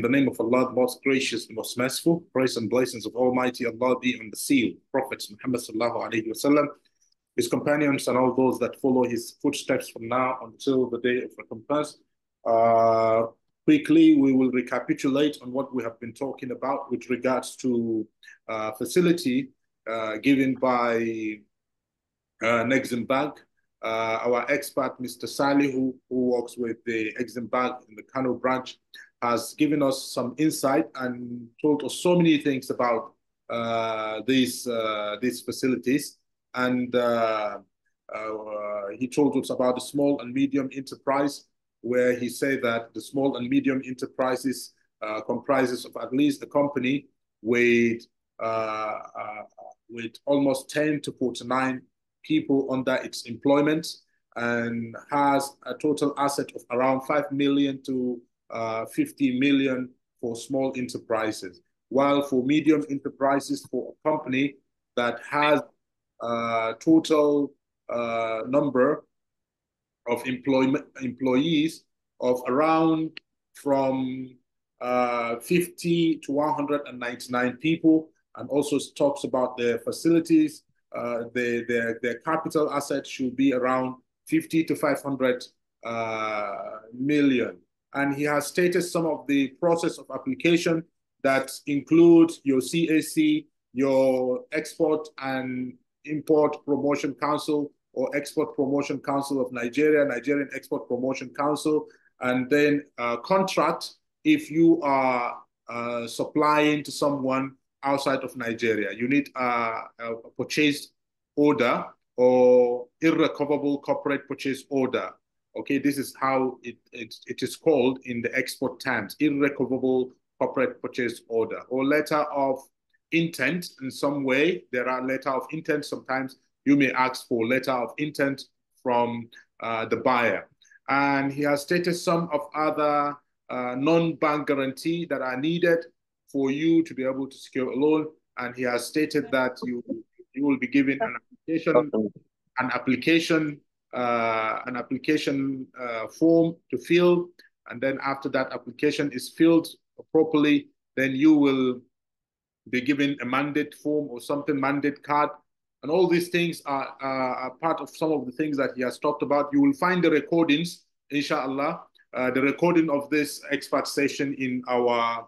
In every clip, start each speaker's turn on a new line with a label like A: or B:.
A: In the name of Allah, the most gracious, the most merciful, praise and blessings of Almighty Allah be on the seal, Prophet Muhammad sallallahu alaihi wasallam, his companions, and all those that follow his footsteps from now until the day of recompense. Quickly, we will recapitulate on what we have been talking about with regards to facility given by Nexim Bank. Our expert, Mr. Salih, who works with the Exim Bank in the Kano branch, has given us some insight and told us so many things about these facilities. And he told us about the small and medium enterprise, where he said that the small and medium enterprises comprises of at least a company with almost 10 to 49 people under its employment, and has a total asset of around 5 million to 50 million for small enterprises. While for medium enterprises, for a company that has a total number of employees of around from 50 to 199 people, and also talks about their facilities. Their capital assets should be around 50 to 500 million. And he has stated some of the process of application that include your CAC, your Export and Import Promotion Council, or Export Promotion Council of Nigeria, Nigerian Export Promotion Council, and then contract if you are supplying to someone outside of Nigeria. You need a purchase order or irrecoverable corporate purchase order. Okay, this is how it is called in the export terms: irrecoverable corporate purchase order, or letter of intent. In some way, there are letter of intent. Sometimes you may ask for letter of intent from the buyer. And he has stated some of other non-bank guarantee that are needed for you to be able to secure a loan. And he has stated that you will be given an application form to fill, and then after that application is filled properly, then you will be given a mandate form or something, mandate card. And all these things are part of some of the things that he has talked about. You will find the recordings, inshallah, the recording of this expert session in our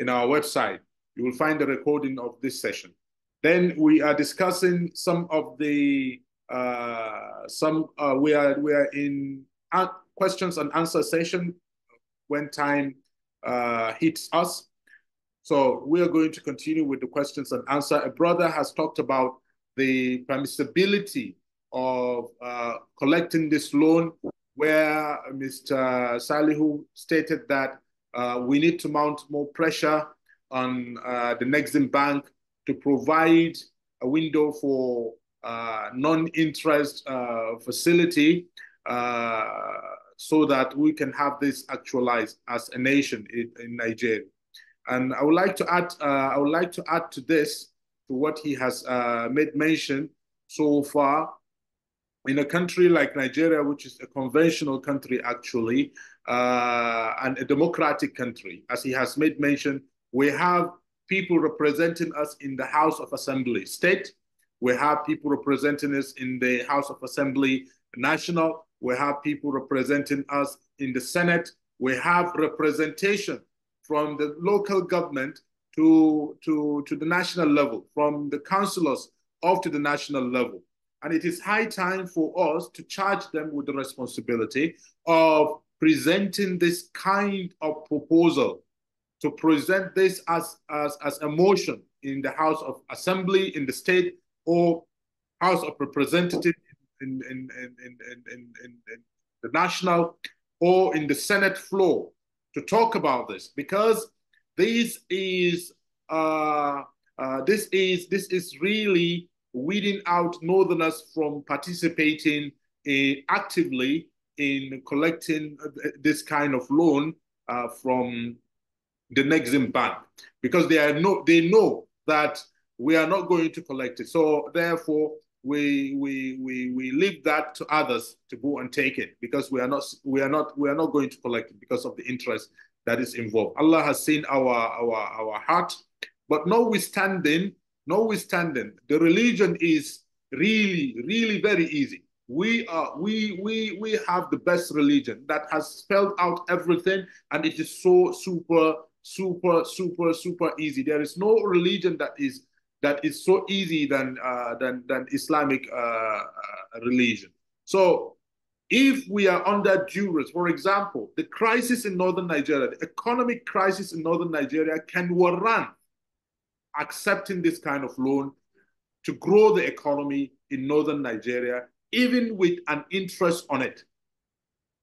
A: website. You will find the recording of this session. Then we are discussing some of the we are in questions and answer session when time hits us. So we are going to continue with the questions and answer. A brother has talked about the permissibility of collecting this loan, where Mr. Salihu stated that we need to mount more pressure on the Nexim Bank to provide a window for non-interest facility so that we can have this actualized as a nation in Nigeria. And I would like to add to this, to what he has made mention so far. In a country like Nigeria, which is a conventional country actually, and a democratic country, as he has made mention, we have people representing us in the House of Assembly state. We have people representing us in the House of Assembly national. We have people representing us in the Senate. We have representation from the local government to the national level, from the councillors up to the national level. And it is high time for us to charge them with the responsibility of presenting this kind of proposal, to present this as a motion in the House of Assembly, in the state, or House of Representatives in the national, or in the Senate floor, to talk about this, because this is really weeding out Northerners from participating actively in collecting this kind of loan from the Nexim Bank, because they know that we are not going to collect it. So therefore, we leave that to others to go and take it, because we are not going to collect it because of the interest that is involved. Allah has seen our heart, but notwithstanding, the religion is really very easy. We have the best religion that has spelled out everything, and it is so super easy. There is no religion that is so easy than Islamic religion. So if we are under duress, for example, the crisis in northern Nigeria, the economic crisis in northern Nigeria can warrant accepting this kind of loan to grow the economy in northern Nigeria, even with an interest on it.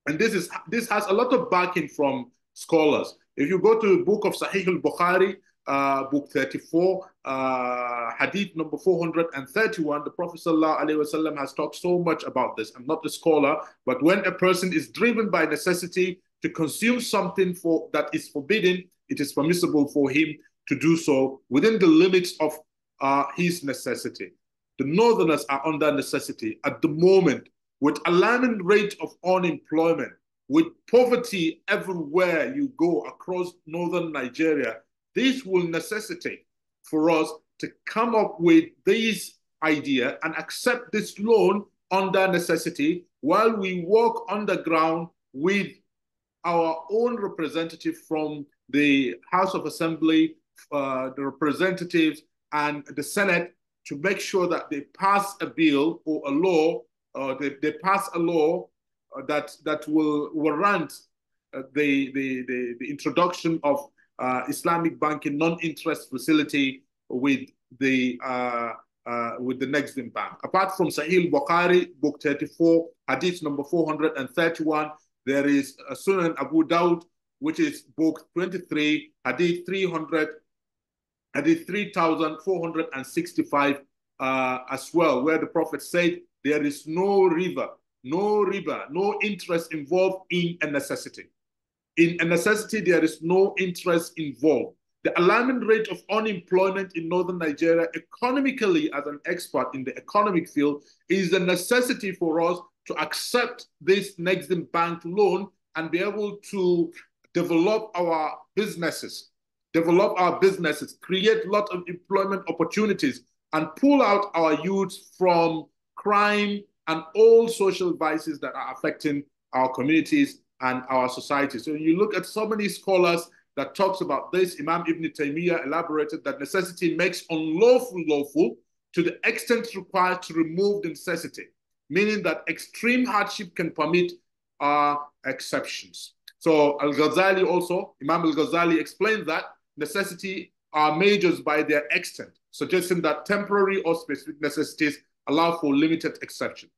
A: And this has a lot of backing from scholars. If you go to the book of Sahih al-Bukhari, book 34, hadith number 431, the Prophet ﷺ has talked so much about this. I'm not a scholar, but when a person is driven by necessity to consume something that is forbidden, it is permissible for him to do so within the limits of his necessity. The northerners are under necessity at the moment, with alarming rate of unemployment, with poverty everywhere you go across northern Nigeria. This will necessitate for us to come up with this idea and accept this loan under necessity, while we work underground with our own representative from the House of Assembly, the representatives, and the Senate, to make sure that they pass a bill or a law, they pass a law that will warrant the introduction of Islamic banking non-interest facility with the Nexim Bank. Apart from Sahih Bukhari, book 34, hadith number 431, there is Sunan Abu Dawud, which is book 23, hadith 3,465 as well, where the Prophet said, there is no riba, no interest involved in a necessity. In a necessity, there is no interest involved. The alarming rate of unemployment in northern Nigeria, economically, as an expert in the economic field, is a necessity for us to accept this Nexim Bank loan and be able to develop our businesses, create a lot of employment opportunities, and pull out our youth from crime and all social vices that are affecting our communities and our society. So you look at so many scholars that talks about this. Imam Ibn Taymiyyah elaborated that necessity makes unlawful lawful to the extent required to remove the necessity, meaning that extreme hardship can permit exceptions. So Al-Ghazali also, Imam Al-Ghazali explained that necessity are measures by their extent, suggesting that temporary or specific necessities allow for limited exception.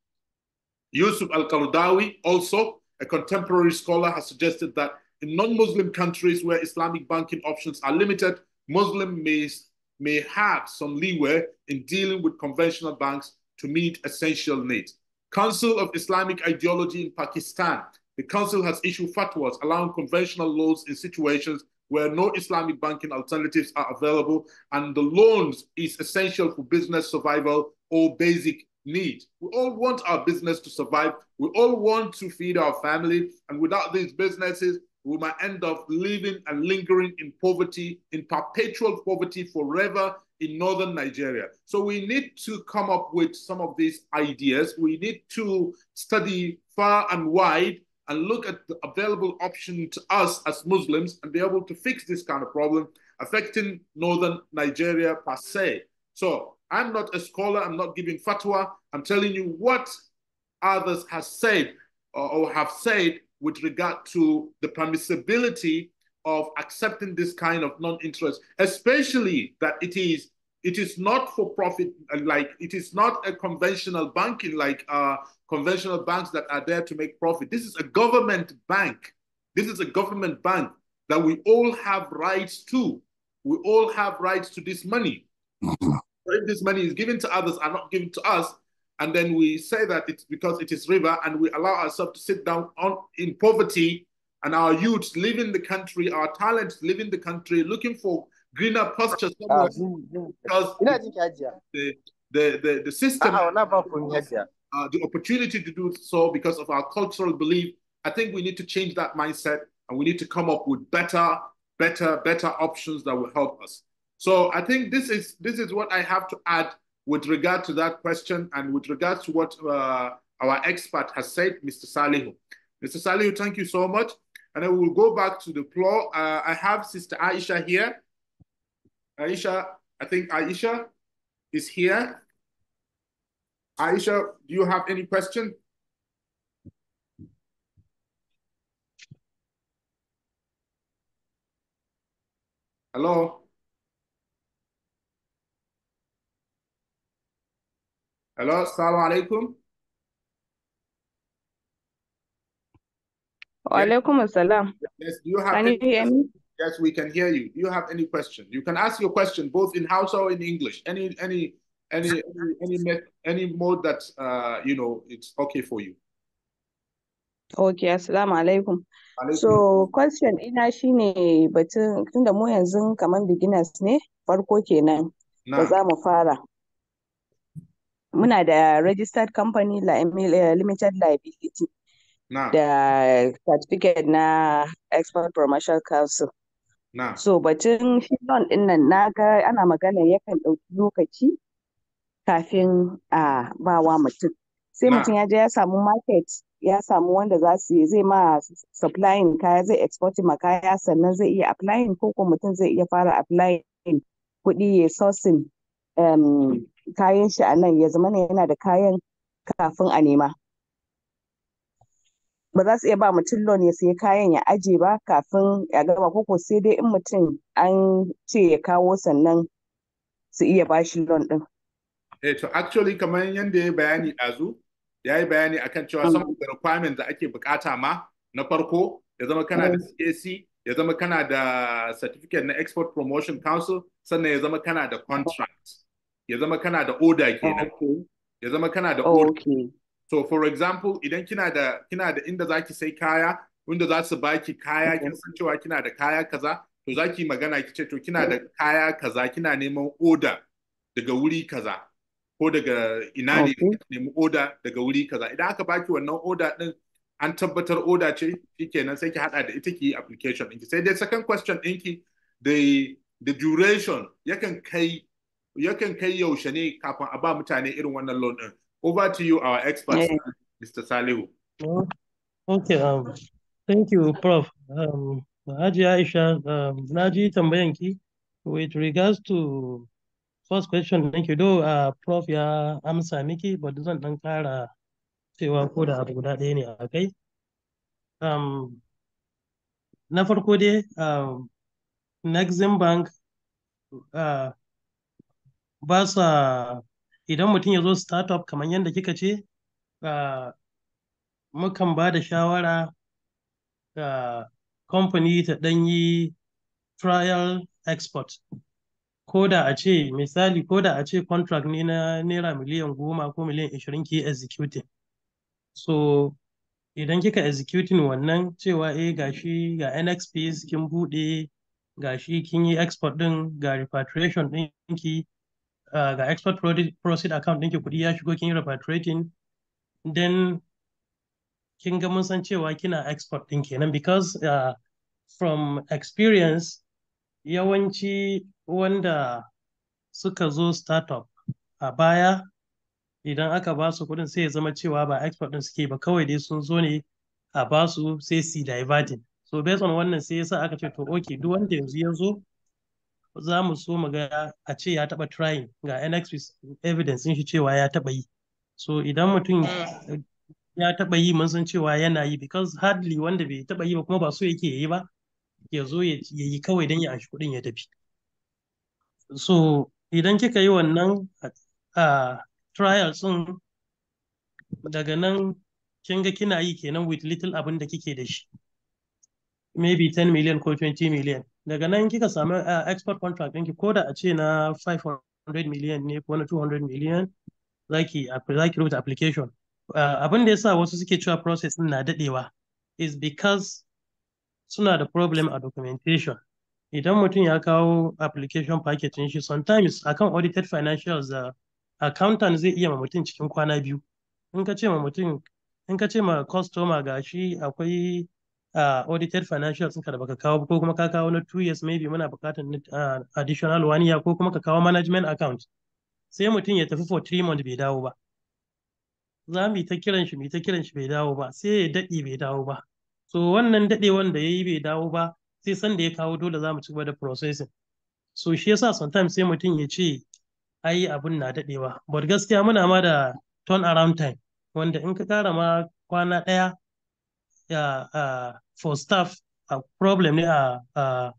A: Yusuf Al-Qaradawi, also a contemporary scholar, has suggested that in non-Muslim countries where Islamic banking options are limited, Muslims may have some leeway in dealing with conventional banks to meet essential needs. Council of Islamic Ideology in Pakistan. The council has issued fatwas allowing conventional loans in situations where no Islamic banking alternatives are available, and the loans is essential for business survival or basic needs. We all want our business to survive. We all want to feed our family, and without these businesses, we might end up living and lingering in poverty, in perpetual poverty forever in northern Nigeria. So we need to come up with some of these ideas. We need to study far and wide and look at the available option to us as Muslims and be able to fix this kind of problem affecting northern Nigeria per se. So I'm not a scholar, I'm not giving fatwa, I'm telling you what others have said or have said with regard to the permissibility of accepting this kind of non-interest, especially that it is not for profit, like it is not a conventional banking like conventional banks that are there to make profit. This is a government bank. This is a government bank that we all have rights to. We all have rights to this money. If this money is given to others and not given to us, and then we say that it's because it is riba, and we allow ourselves to sit down in poverty, and our youths live in the country, our talents live in the country, looking for greener pastures somewhere. Because the system the opportunity to do so because of our cultural belief. I think we need to change that mindset, and we need to come up with better options that will help us. So I think this is what I have to add with regard to that question and with regards to what our expert has said, Mr. Salihu. Mr. Salihu, thank you so much. And I will go back to the floor. I have Sister Aisha here. Aisha, I think Aisha is here. Aisha, do you have any question? Hello? Hello, assalamu alaikum.
B: Walaikum assalam.
A: Yes, do you have
B: Can you hear me?
A: Yes, we can hear you. Do you have any question? You can ask your question both in Hausa or in English. Any mode that you know it's okay for you.
B: Okay, assalamu alaikum. So question ina shine batun tunda mu yanzu kaman beginners ne farko kenan da za mu fara. Muna da registered company limited liability da certificate na export promotion council. So batun shi loan din nan naga ana magana yakan ɗauki lokaci kafin a bawa mutum. Sai mutum ya je ya samu market, ya samu wanda zai ma supplying kaya, zai exporting ma kaya sannan zai iya applying, ko mutum zai iya fara applying kuɗi ya sourcing kayan shi a nan ya zama yana da kayan kafin a nema. Ba za su iya ba mutum loan ya sayi kayan ya aje ba kafin ya gama, ko sai dai in mutum an ce ya kawo sannan su iya bashi loan din.
A: To actually kamar yadda ya bayani ɗazu, ya yi bayani akan cewa some of the requirements da ake bukata ma na farko ya zama kana da CAC, ya zama kana da certificate na Export Promotion Council, sannan ya zama kana da contract, ya zama kana da order kenan, ya zama kana da order. So for example, idan kina da inda zaki sai kaya, wanda za su baki kaya, kin san cewa kina da kaya kaza, to zaki magana ki ce to kina da kaya kaza, kina neman order daga wuri kaza, ko daga ina ne nemi order daga wuri kaza. Idan aka baki wannan order din, an tabbatar order ce, shikenan sai ki hada da ita ki yi application ɗinki. Sai dai second question ɗinki, the duration yakan kai yaushe ne kafin a ba mutane irin wannan loan din. Over to you, our expert, Mr. Salihu.
C: Okay, thank you, Prof. Haji Aisha, na ji tambayanki with regards to first question. Thank you. Though Prof ya amsa miki, but zan dan kara cewa ko da abu guda ɗaya ne a kai. Na farko dai, Nexim Bank ba sa, idan mutum ya zo startup kamar yadda kika ce, mukan ba da shawara ga company ta ɗan yi trial export. Ko da a ce misali, ko da a ce contract ne na naira miliyan 10 ko miliyan 20 ki executing. So idan kika executing wannan cewa gashi ga NXPs kin buɗe, gashi kin yi export ɗin, ga repatriation ɗinki, ga export proceed account ɗinki kuɗi ya shigo kin yi repatriating, then kin ga mun san cewa kina export ɗin kenan, because from experience yawanci wanda suka zo startup a baya idan aka ba su kuɗin sai ya zama cewa ba export ɗin suke ba, kawai dai sun zo ne a ba su sai su diverting. So based on wannan sai yasa aka ce to okay, duk wanda yanzu ya zo za mu so mu ga a ce ya taɓa trying, ga NX evidence shi cewa ya taɓa yi. So idan mutum ya taɓa yi mun san cewa yana yi, because hardly wanda bai taɓa yi ba kuma ba so yake yi ba ya zo ya yi kawai don ya anshi kuɗin ya tafi. So idan kika yi wannan trials ɗin, daga nan kin ga kina yi kenan with little abin da kike da shi, maybe 10 million ko 20 million. Daga nan kika samu export contract ɗinki, ko da a ce na 500 million ne ko na 200 million, zaki rubuta application. Abin da yasa wasu suke cewa process ɗin na daɗewa is because suna da problem a documentation. Idan mutum ya kawo application package shi, sometimes akan audited financials da accountant zai iya ma mutum cikin kwana biyu. In ka ce ma mutum, in ka ce ma customer gashi akwai audited financials ɗinka da baka kawo ko kuma ka kawo na 2 years maybe muna buƙatar additional 1 year ko kuma ka kawo management account, sai mutum ya tafi for 3 months bai dawo ba. Za mu yi ta kiran shi, mu yi ta kiran shi bai dawo ba, sai ya daɗe bai dawo ba. So wannan daɗewan da ya yi bai dawo ba, sai san da ya kawo dole za mu ci gaba da processing. So shi yasa sometimes sai mutum ya ce ai abun na daɗewa. But gaskiya muna ma da turn around time wanda in ka ƙara ma kwana ɗaya for staff a problem ne a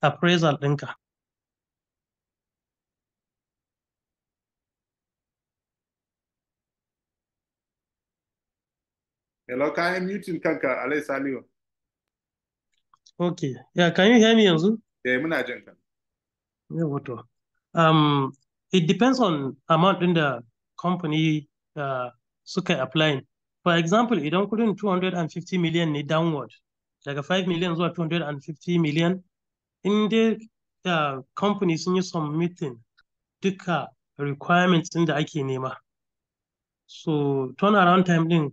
C: appraisal ɗinka.
A: Hello, kayan muting kanka, Alai Saliu.
C: Okay, yeah, can you hear me yanzu?
A: Yeah, muna jin ka.
C: Yeah, wato. It depends on amount in the company suka applying. For example, idan kudin 250 million ne downward, daga 5 million zuwa 250 million, in dai company sun yi submitting duka requirements din da ake nema. So turnaround time din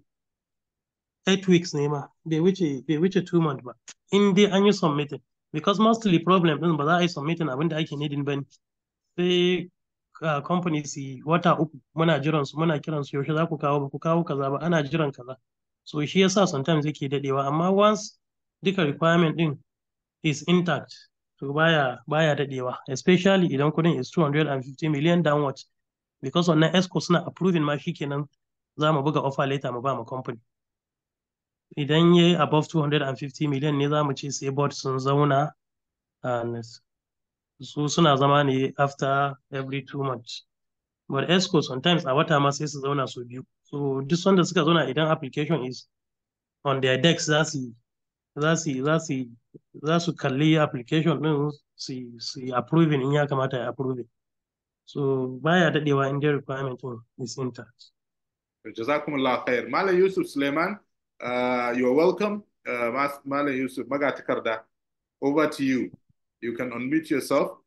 C: 8 weeks ne ma, bai wuce 2 months ba. In dai an yi submitting, because mostly problem din ba za a yi submitting abin da ake needing ba ne. Sai company su wata uku muna jiran su, muna kiran su yaushe za ku kawo, ba ku kawo kaza ba, ana jiran kaza. So shi yasa sometimes yake dadewa, amma once duka requirement din is intact, to baya dadewa, especially idan kudin is 250 million downwards, because wannan esco suna approving ma shikenan za mu buga offer letter mu ba mu company. Idan yayi above 250 million ne za mu ce sai board sun zauna, and su suna zama ne after every 2 months. But esco sometimes a wata ma sai su zauna su biyu. So duk wanda suka zauna idan application is on their decks za su kalli application din su approving in ya kamata ya approving. So baya dadewa in their requirement is intact.
A: Jazakumullah khair. Malam Yusuf Suleiman, you are welcome. Malam Yusuf Magatakarda, over to you. You can unmute yourself.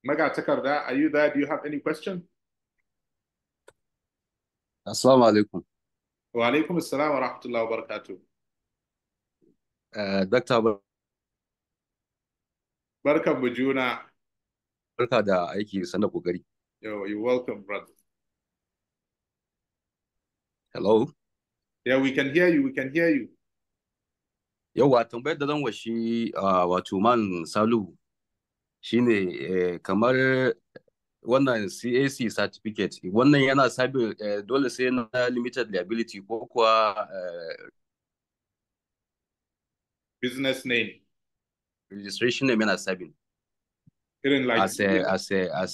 A: Magatakarda, are you there? Do you have any question?
D: Assalamu alaikum.
A: Wa alaikum assalam wa rahmatullahi wa barakatuh.
D: Dr.
A: Barkan mu juna.
D: Barka da aiki, sanda kokari.
A: You're welcome, brother.
D: Hello?
A: Yeah, we can hear you. We can hear you.
D: Yawwa, tambayar da zan washi wato man Salu shine kamar wannan CAC certificate, wannan yana sabi dole sai na limited liability ko kuwa
A: business name
D: registration name yana sabin.
A: Like
D: as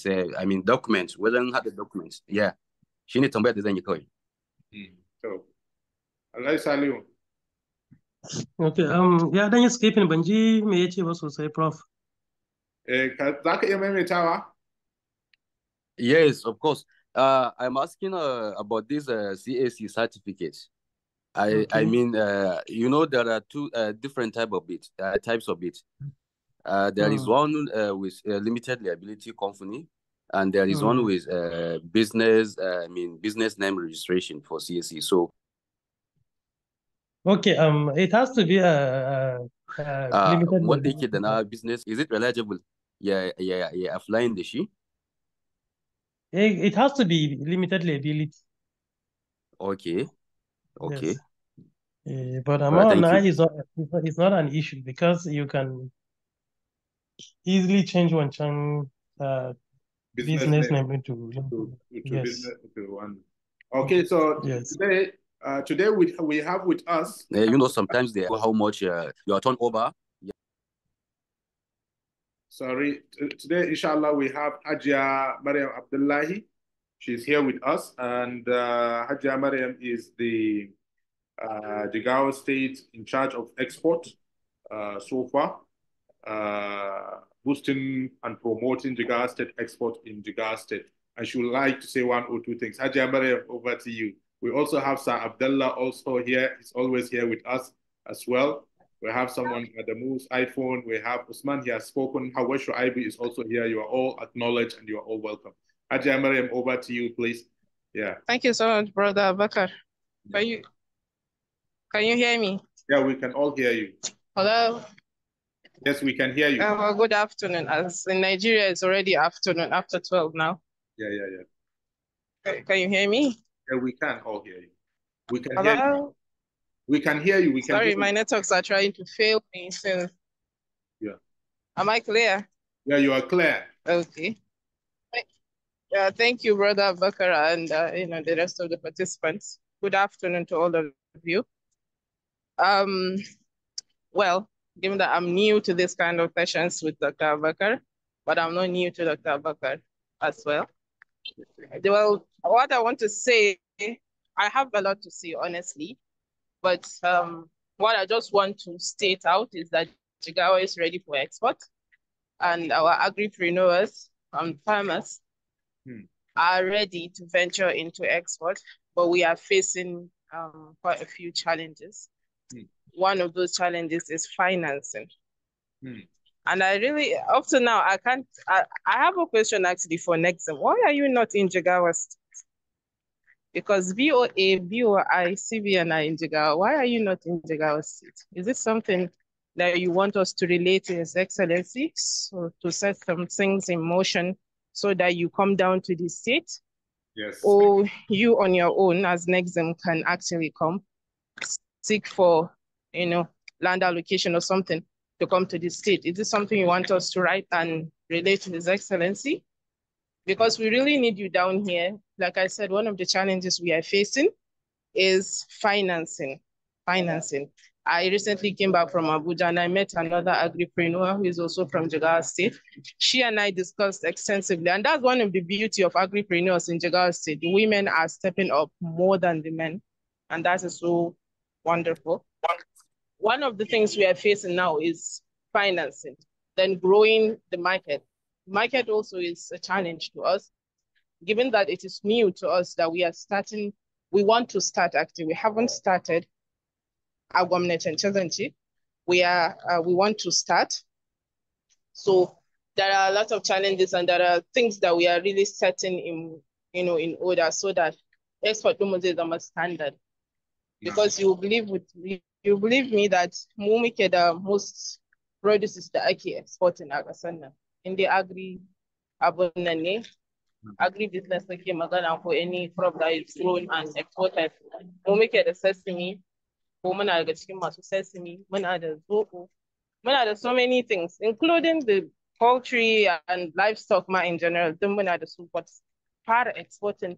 D: a I mean document, wajen hada documents. Yeah. Shine tambayar da zan yi kawai.
A: So Allah Saliu.
C: Okay, ya dan yi skipping ban ji me yace ba sosai, prof.
A: Za ka iya maimaitawa?
D: Yes, of course. I'm asking about this CAC certificate. I mean, you know, there are two different types of it. There is one with a limited liability company, and there is one with business name registration for CAC. So,
C: okay, it has to be a limited
D: liability. Business, is it eligible? Yeah, applying the she.
C: It has to be limited liability.
D: Okay.
C: Yes. But amount now is not an issue, because you can easily change one business name into yes.
A: Business into one. Okay, so
C: yes.
A: Today we have with us.
D: You know, sometimes they how much your turnover. Yeah.
A: Sorry, today inshallah we have Hajia Mariam Abdullahi. She's here with us, and Hajia Mariam is the Jigawa State in charge of export so far, boosting and promoting Jigawa State export in Jigawa State. And she would like to say one or two things. Hajia Mariam, over to you. We also have Sir Abdullah also here. He's always here with us as well. We have someone at the Moose iPhone. We have Usman, he has spoken. Hawashu Ibi is also here. You are all acknowledged and you are all welcome. Haji Mariam, over to you, please. Yeah.
E: Thank you so much, Brother Bakar. Can you hear me?
A: Yeah, we can all hear you.
E: Hello?
A: Yes, we can hear you.
E: Well, good afternoon. As in Nigeria, it's already afternoon, after 12 now.
A: Yeah.
E: Can you hear me?
A: Yeah, we can all hear you. We can
E: Hello?
A: hear you. We can hear you.
E: Sorry, my networks are trying to fail me soon.
A: Yeah.
E: Am I clear?
A: Yeah, you are clear.
E: Okay. Yeah, thank you, Brother Bakar, and the rest of the participants. Good afternoon to all of you. Well, given that I'm new to this kind of sessions with Dr. Bakar, but I'm not new to Dr. Bakar as well. Well, what I want to say, I have a lot to say, honestly, but what I just want to state out is that Jigawa is ready for export, and our agripreneurs and farmers are ready to venture into export, but we are facing quite a few challenges. One of those challenges is financing. And I really, up to now, I have a question actually for Nexim. Why are you not in Jigawa State? Because VOA, BOI, CBN are in Jigawa. Why are you not in Jigawa State? Is it something that you want us to relate to His Excellency, so to set some things in motion so that you come down to the state?
A: Yes.
E: Or you on your own as Nexim can actually come, seek for, land allocation or something to come to the state? Is this something you want us to write and relate to His Excellency? Because we really need you down here. Like I said, one of the challenges we are facing is financing. I recently came back from Abuja and I met another agripreneur who is also from Jigawa State. She and I discussed extensively, and that's one of the beauty of agripreneurs in Jigawa State. The women are stepping up more than the men, and that is so wonderful. One of the things we are facing now is financing, then growing the market. Market also is a challenge to us, given that it is new to us that we are starting. We want to start actually. We haven't started our government and challenge. We want to start. So there are a lot of challenges and there are things that we are really setting in order so that export is a standard. Because you believe me that the most produces the ake exporting a kasar in the agri business nake magana for any crop that is grown and exported. Mu muke da sesame, ko muna daga cikin masu sesame, muna da zobo, muna da so many things, including the poultry and livestock in general. Duk muna da su, but fara exporting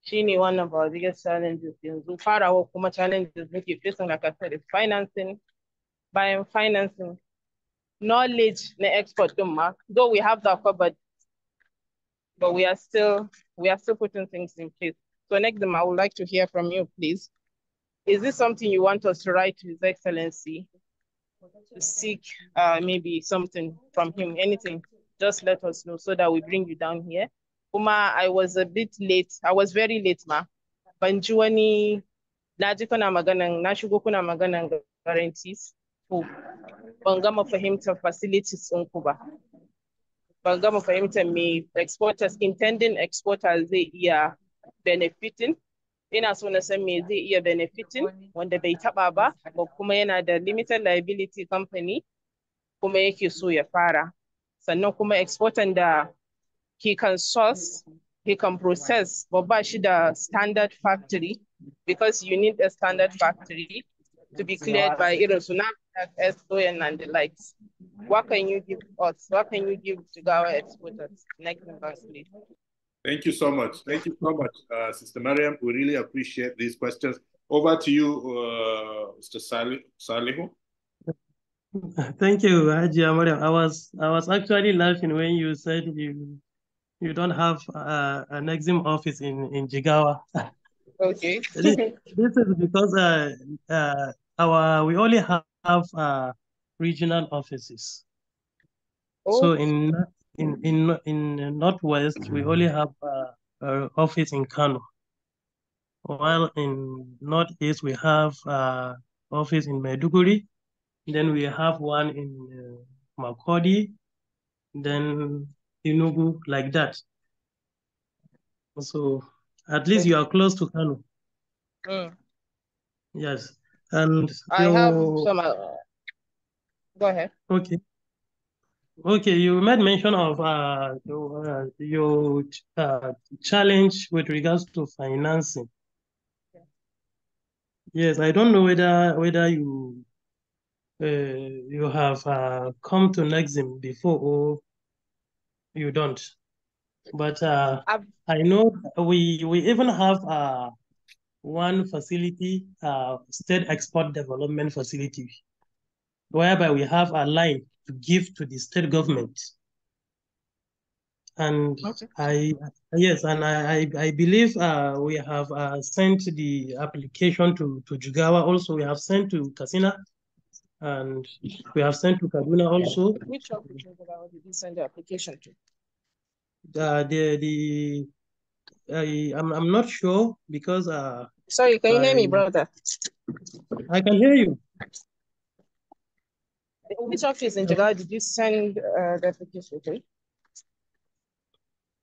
E: shine one of our biggest challenges. Yanzu farawa kuma challenges muke facing, like I said, is financing. By financing, knowledge na export din ma, though we have that covered, but we are still putting things in place. So Nexim, I would like to hear from you, please. Is this something you want us to write to His Excellency to seek maybe something from him, anything? Just let us know so that we bring you down here. Uma, I was a bit late. I was very late, ma. Ban ji wani, na ji kuna maganan, na shigo kuna maganan guarantees. To, ban gama fahimtar facilities ɗinku ba. Ban gama fahimtar me exporters, intending exporters zai iya benefiting. Ina so na san me zai iya benefiting wanda bai taɓa ba kuma yana da limited liability company kuma yake so ya fara. Sannan kuma exporter da he can source, he can process, but ba shi da standard factory, because you need a standard factory to be cleared by irin su NAFDAC, SON and the likes. What can you give us? What can you give to our exporters? Next advance, please.
A: Thank you so much. Thank you so much, Sister Mariam. We really appreciate these questions. Over to you, Mr. Salihu.
C: Thank you, Haji Mariam. I was actually laughing when you said you don't have an Nexim office in Jigawa.
E: Okay.
C: This is because we only have regional offices. Oh. So in Northwest, we only have an office in Kano, while in Northeast we have office in Maiduguri, Then we have one in Makodi, then Enugu, like that. So at least you are close to Kano. Yes. And
E: I have some. Go ahead.
C: Okay. Okay, you made mention of your challenge with regards to financing. Yes, I don't know whether you have come to Nexim before or you don't. But I know we even have one facility, state export development facility, whereby we have a line to give to the state government. And I believe we have sent the application to Jigawa. Also, we have sent to Katsina, and we have sent to Kaduna also.
E: Which of the Jigawa did you send the application to?
C: I'm not sure because
E: sorry, can you hear me, brother?
C: I can hear you.
E: Which office in Jigawa did you send the application to?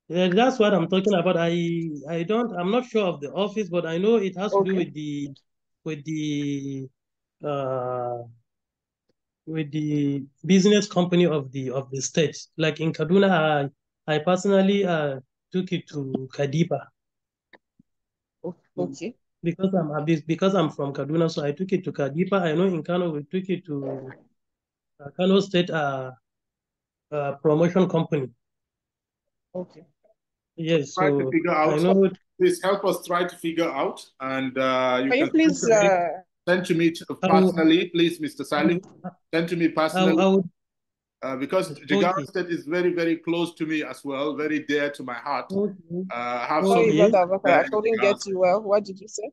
C: Yeah, that's what I'm talking about. I'm not sure of the office, but I know it has to do with the business company of the state. Like in Kaduna, I personally took it to Kadipa.
E: Okay.
C: Because I'm from Kaduna, so I took it to Kadipa. I know in Kano we took it to Kano State Promotion Company.
E: Okay.
C: Yes,
A: try
C: so
A: to figure out.
C: I know.
A: Please help us try to figure out, and you
E: can please
A: send to me personally, please, Mr. Salih. Send to me personally. Because Jigawa State is very, very close to me as well, very dear to my heart.
E: Sorry, brother Abakar, I couldn't get you well. What did you say?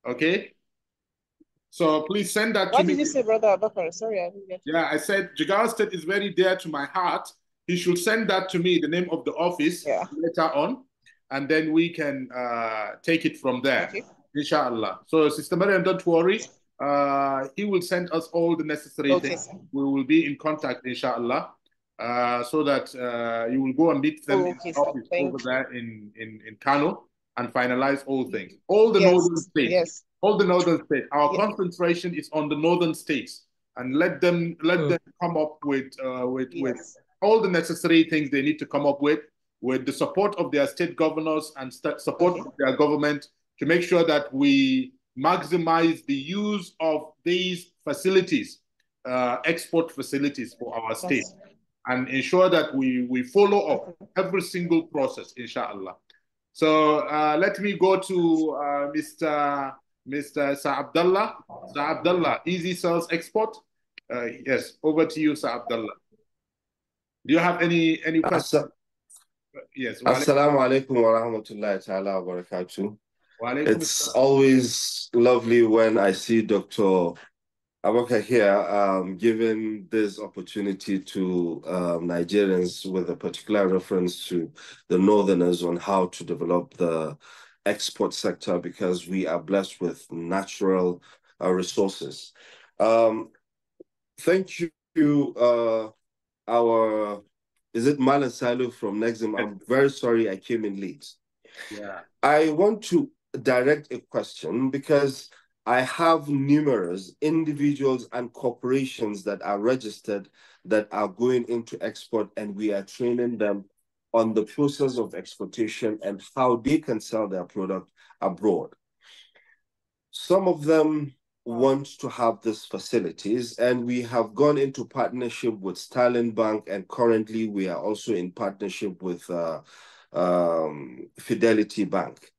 A: Okay. So please send that to me.
E: What did you say, brother Abakar? Sorry, I didn't get you.
A: Yeah, I said Jigawa State is very dear to my heart. He should send that to me, the name of the office, later on, and then we can take it from there, inshallah. So, Sister Mariam, don't worry. He will send us all the necessary things. Sir. We will be in contact, inshallah, so that you will go and meet them in the office over there in Kano and finalize all things. All the northern states. All the northern states. Our concentration is on the northern states, and let them come up with all the necessary things they need to come up with the support of their state governors and support of their government, to make sure that we maximize the use of these facilities, export facilities for our state, and ensure that we follow up every single process, inshallah. So let me go to Mr. Sa Abdullah. Sa Abdullah, Easy Sales Export. Yes, over to you, Sa Abdullah. Do you have any questions? Yes.
F: Assalamu alaikum wa rahmatullahi ta'ala wa barakatuh. It's always lovely when I see Dr. Abakar here, giving this opportunity to Nigerians with a particular reference to the Northerners on how to develop the export sector, because we are blessed with natural resources. Thank you, is it Malan Salu from Nexim? I'm very sorry I came in late.
A: Yeah.
F: I want to direct a question because I have numerous individuals and corporations that are registered that are going into export, and we are training them on the process of exportation and how they can sell their product abroad. Some of them want to have these facilities, and we have gone into partnership with Sterling Bank, and currently we are also in partnership with Fidelity Bank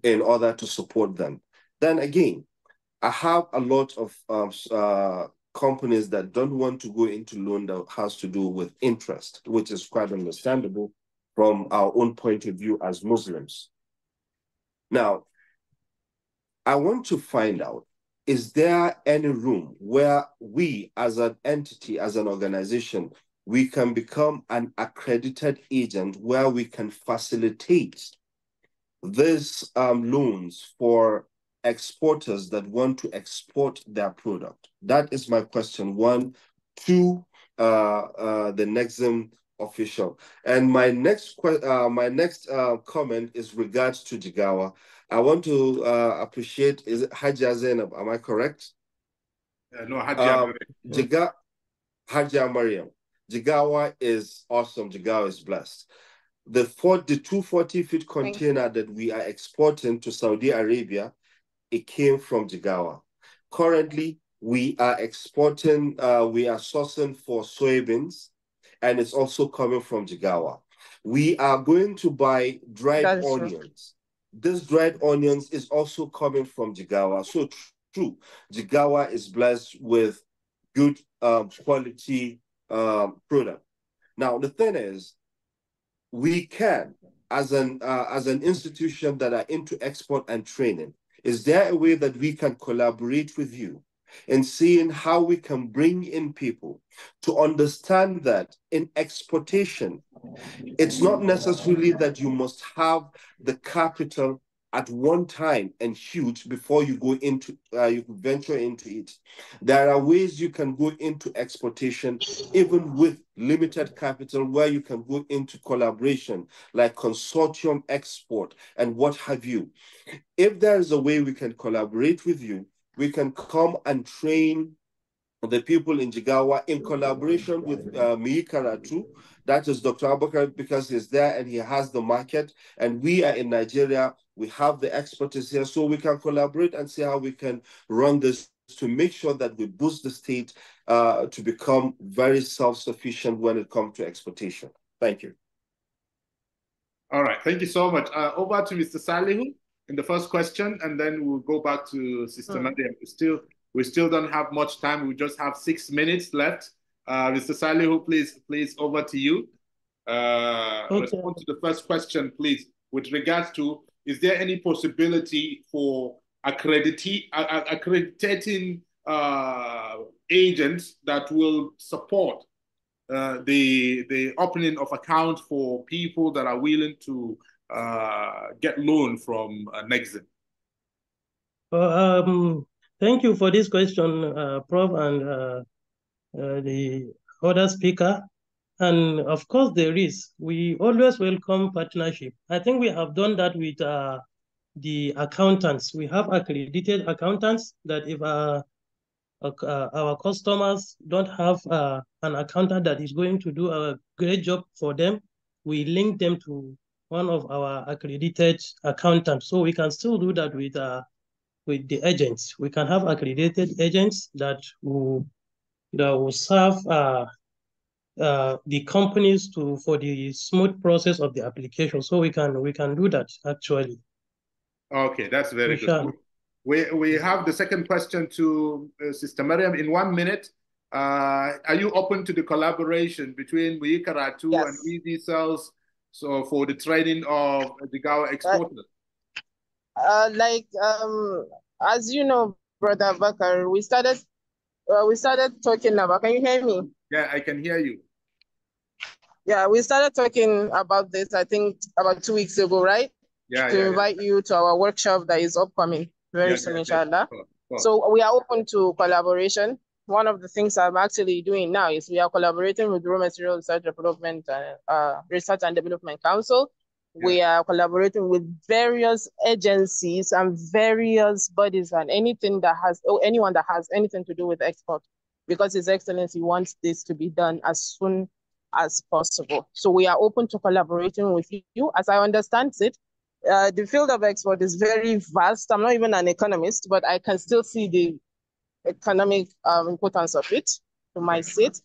F: in order to support them. Then again, I have a lot of companies that don't want to go into loan that has to do with interest, which is quite understandable from our own point of view as Muslims. Now, I want to find out, is there any room where we as an entity, as an organization, we can become an accredited agent where we can facilitate these loans for exporters that want to export their product? That is my question one to the Nexim official. And my next comment is regards to Jigawa. I want to appreciate, is it Hajia Zainab, am I correct?
A: No, Hajia
F: Hajia Mariam. Jigawa is awesome. Jigawa is blessed. The 240-foot container that we are exporting to Saudi Arabia, it came from Jigawa. Currently, we are exporting, we are sourcing for soybeans, and it's also coming from Jigawa. We are going to buy dried onions. This dried onions is also coming from Jigawa. So true, Jigawa is blessed with good quality product. Now, the thing is, we can, as an institution that are into export and training, is there a way that we can collaborate with you in seeing how we can bring in people to understand that in exportation, it's not necessarily that you must have the capital at one time and huge before you go into, you venture into it. There are ways you can go into exportation, even with limited capital, where you can go into collaboration, like consortium export and what have you. If there is a way we can collaborate with you, we can come and train the people in Jigawa in collaboration with Miikaratu. That is Dr. Abubakar, because he's there and he has the market. And we are in Nigeria, we have the expertise here, so we can collaborate and see how we can run this to make sure that we boost the state to become very self-sufficient when it comes to exportation. Thank you.
A: All right, thank you so much. Over to Mr. Salihu in the first question, and then we'll go back to Sister Mariam. We still don't have much time. We just have 6 minutes left. Mr. Salihu, please, over to you. Okay. Respond to the first question, please, with regards to, is there any possibility for accrediting agents that will support the opening of accounts for people that are willing to get loan from Nexim?
C: Thank you for this question, Prof. and the other speaker. And of course there is. We always welcome partnership. I think we have done that with the accountants. We have accredited accountants that if our customers don't have an accountant that is going to do a great job for them, we link them to one of our accredited accountants. So we can still do that with the agents. We can have accredited agents that will serve the companies for the smooth process of the application. So we can do that actually.
A: Okay, that's very good. We have the second question to Sister Mariam in 1 minute. Are you open to the collaboration between Muikaratu and ED Cells for the training of the Jigawa exporters?
E: As you know, Brother Bakar, we started talking about, can you hear me?
A: Yeah, I can hear you.
E: Yeah, we started talking about this, I think, about 2 weeks ago, right?
A: Yeah,
E: to invite you to our workshop that is upcoming very soon, inshallah. So we are open to collaboration. One of the things I'm actually doing now is we are collaborating with Raw Material Research and Development Council. We are collaborating with various agencies and various bodies and anyone that has anything to do with export, because His Excellency wants this to be done as soon as possible. So we are open to collaborating with you. As I understand it, the field of export is very vast. I'm not even an economist, but I can still see the economic importance of it to my seat.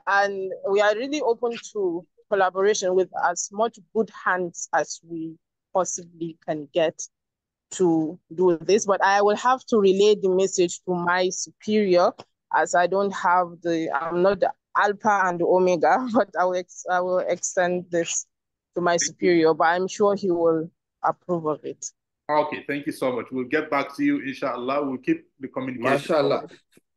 E: And we are really open to collaboration with as much good hands as we possibly can get to do this. But I will have to relay the message to my superior, as I don't have I'm not the alpha and the omega, but I will extend this to my superior, but I'm sure he will approve of it.
A: Okay, thank you so much. We'll get back to you, inshallah. We'll keep the communication.
F: Mashallah.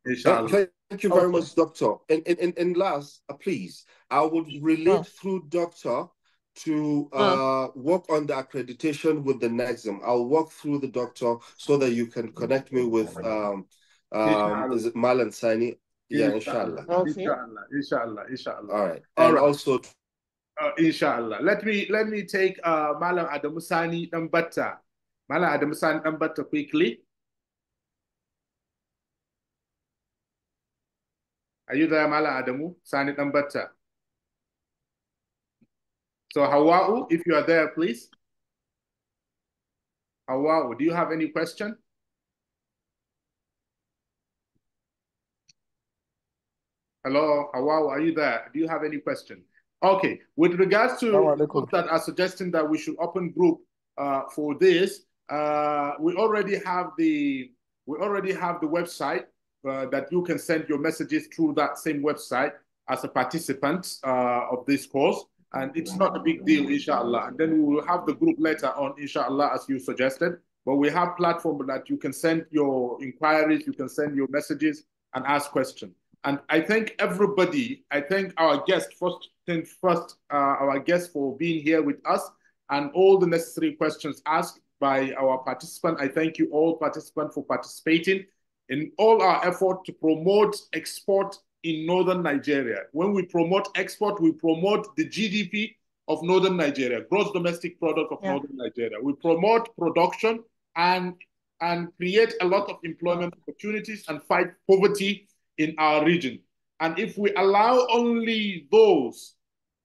A: Inshallah.
F: Thank you very much, Doctor. And last, please, I would relate through Doctor to work on the accreditation with the Nexim. I'll walk through the doctor so that you can connect me with is it Malan Sani? Yeah, inshallah.
E: Okay.
A: Inshallah.
F: All right.
A: All
F: and
A: right.
F: Also
A: inshallah. Let me take Malam Adamu Sani Dambata. Malam Adamu Sani Dambata quickly. Are you there, Malam Adamu Sani Dambata? So Hawa'u, if you are there, please. Hawa'u, do you have any question? Hello, Hawa'u, are you there? Do you have any question? Okay, with regards to those that are suggesting that we should open group for this, we already have the website that you can send your messages through that same website as a participant of this course. And it's not a big deal, inshallah. And then we will have the group later on, inshallah, as you suggested. But we have platform that you can send your inquiries, you can send your messages and ask questions. And I thank everybody. I thank our guest our guest for being here with us and all the necessary questions asked by our participant. I thank you all participants for participating in all our effort to promote export in northern Nigeria. When we promote export, we promote the GDP of northern Nigeria, gross domestic product of northern Nigeria. We promote production and create a lot of employment opportunities and fight poverty in our region. And if we allow only those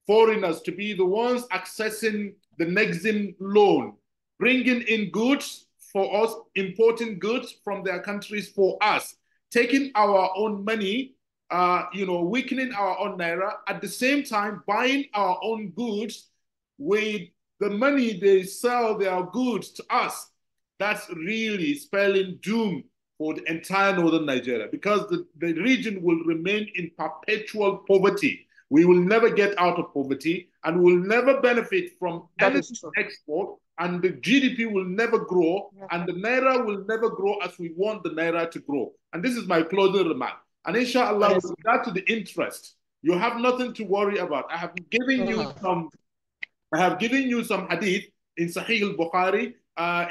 A: foreigners to be the ones accessing the Nexim loan, bringing in goods for us, importing goods from their countries for us, taking our own money, weakening our own naira, at the same time buying our own goods with the money they sell their goods to us, that's really spelling doom for the entire northern Nigeria, because the region will remain in perpetual poverty. We will never get out of poverty and will never benefit from any export, and the GDP will never grow, and the naira will never grow as we want the naira to grow. And this is my closing remark. And inshallah, with regard to the interest, you have nothing to worry about. I have given you some hadith in Sahih al-Bukhari,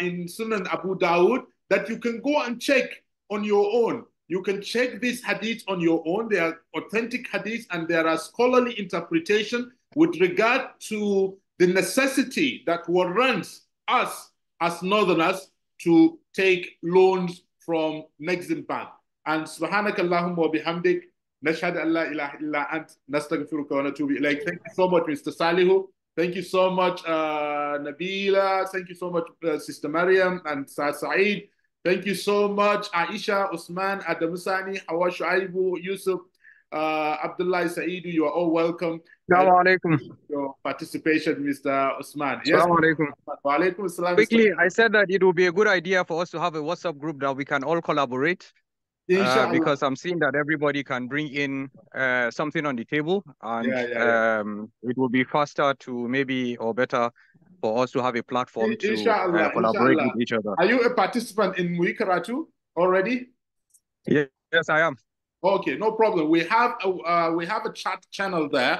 A: in Sunan Abu Dawud, that you can go and check on your own. You can check this hadith on your own. They are authentic hadiths, and there are scholarly interpretation with regard to the necessity that warrants us as northerners to take loans from Nexim Bank. And subhanaka Allahumma wa bihamdik, nashhadu an la ilaha illa ant, nastaghfiruka wa natubu ilayk. Thank you so much, Mr. Salihu. Thank you so much, Nabila. Thank you so much, Sister Mariam and Saeed. Thank you so much, Aisha, Usman, Adamusani, Hawa Shuaibu, Yusuf, Abdullah Saidu. You are all welcome.
G: Assalamu alaikum.
A: Your participation, Mr. Usman.
G: Yes. Assalamu alaikum.
A: Wa alaikum assalam.
G: Quickly, I said that it would be a good idea for us to have a WhatsApp group that we can all collaborate. Because I'm seeing that everybody can bring in something on the table, and it will be faster to better for us to have a platform to collaborate with each other.
A: Are you a participant in Muikaratu already?
G: Yes, I am.
A: Okay, no problem. We have a chat channel there.